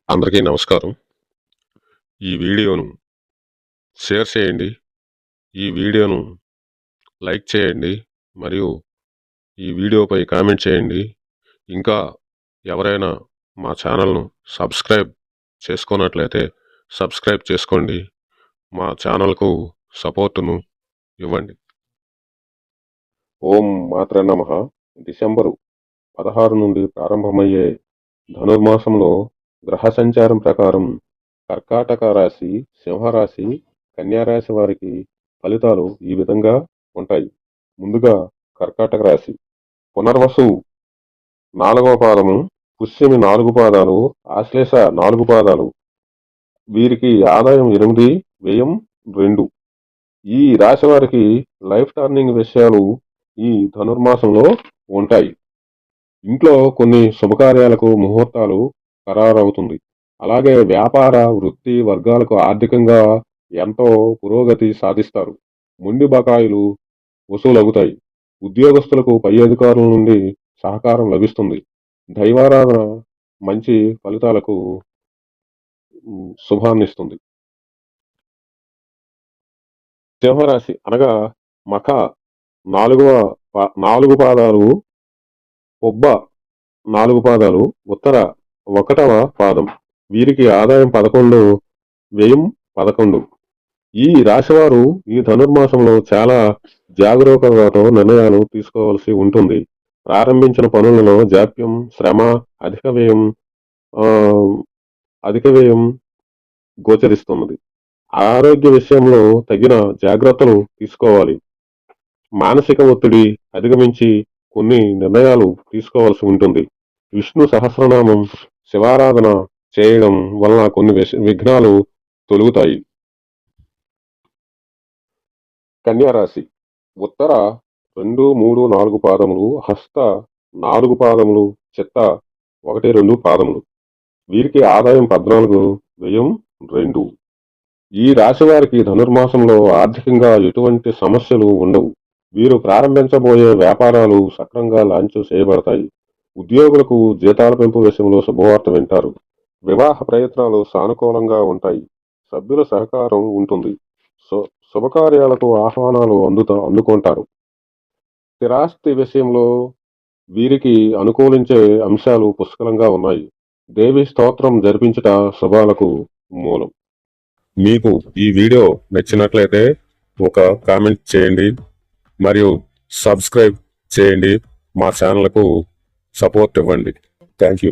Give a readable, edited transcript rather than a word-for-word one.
అందరికీ నమస్కారం. ఈ వీడియోను షేర్ చేయండి. ఈ వీడియోను లైక్ చేయండి. మరియు ఈ వీడియోపై కామెంట్ చేయండి. ఇంకా ఎవరైనా మా ఛానల్ను సబ్స్క్రైబ్ చేసుకున్నట్లయితే సబ్స్క్రైబ్ చేసుకోండి. మా ఛానల్కు సపోర్టును ఇవ్వండి. ఓం మాత్రే నమః. డిసెంబరు 16 నుండి ప్రారంభమయ్యే ధనుర్మాసంలో గ్రహ సంచారం ప్రకారం కర్కాటక రాశి, సింహరాశి, కన్యారాశి వారికి ఫలితాలు ఈ విధంగా ఉంటాయి. ముందుగా కర్కాటక రాశి. పునర్వసు 4వ పాదము, పుష్యమి 4 పాదాలు, ఆశ్లేష 4 పాదాలు. వీరికి ఆదాయం 8, వ్యయం 2. ఈ రాశి వారికి లైఫ్ టర్నింగ్ విషయాలు ఈ ధనుర్మాసంలో ఉంటాయి. ఇంట్లో కొన్ని శుభకార్యాలకు ముహూర్తాలు ఖరారవుతుంది. అలాగే వ్యాపార, వృత్తి వర్గాలకు ఆర్థికంగా ఎంతో పురోగతి సాధిస్తారు. మొండి బకాయిలు వసూలవుతాయి. ఉద్యోగస్తులకు పై అధికారుల నుండి సహకారం లభిస్తుంది. దైవారాధన మంచి ఫలితాలకు శుభాన్నిస్తుంది. సింహరాశి అనగా మఖ 4 పాదాలు, పొబ్బ 4 పాదాలు, ఉత్తర 1వ పాదం. వీరికి ఆదాయం 11, వ్యయం 11. ఈ రాశివారు ఈ ధనుర్మాసంలో చాలా జాగరూకతతో నిర్ణయాలు తీసుకోవాల్సి ఉంటుంది. ప్రారంభించిన పనులలో జాప్యం, శ్రమ, అధిక వ్యయం గోచరిస్తున్నది. ఆరోగ్య విషయంలో తగిన జాగ్రత్తలు తీసుకోవాలి. మానసిక ఒత్తిడి అధిగమించి కొన్ని నిర్ణయాలు తీసుకోవాల్సి ఉంటుంది. విష్ణు సహస్రనామం, శివారాధన చేయడం వలన కొన్ని విఘ్నాలు తొలుగుతాయి. కన్యారాశి. ఉత్తర 2, 3, 4 పాదములు, హస్త 4 పాదములు, చిత్త 1, 2 పాదములు. వీరికి ఆదాయం 14, వ్యయం 2. ఈ రాశి వారికి ధనుర్మాసంలో ఆర్థికంగా ఎటువంటి సమస్యలు ఉండవు. వీరు ప్రారంభించబోయే వ్యాపారాలు సక్రంగా లాంచ్ చేయబడతాయి. ఉద్యోగులకు జీతాల పెంపు విషయంలో శుభవార్త వింటారు. వివాహ ప్రయత్నాలు సానుకూలంగా ఉంటాయి. సభ్యుల సహకారం ఉంటుంది. శుభకార్యాలకు ఆహ్వానాలు అందుకుంటారు. స్థిరాస్తి విషయంలో వీరికి అనుకూలించే అంశాలు పుష్కలంగా ఉన్నాయి. దేవి స్తోత్రం జరిపించుట శుభాలకు మూలం. మీకు ఈ వీడియో నచ్చినట్లయితే ఒక కామెంట్ చేయండి మరియు సబ్స్క్రైబ్ చేయండి. మా ఛానల్కు సపోర్ట్ ఇవ్వండి. Thank you.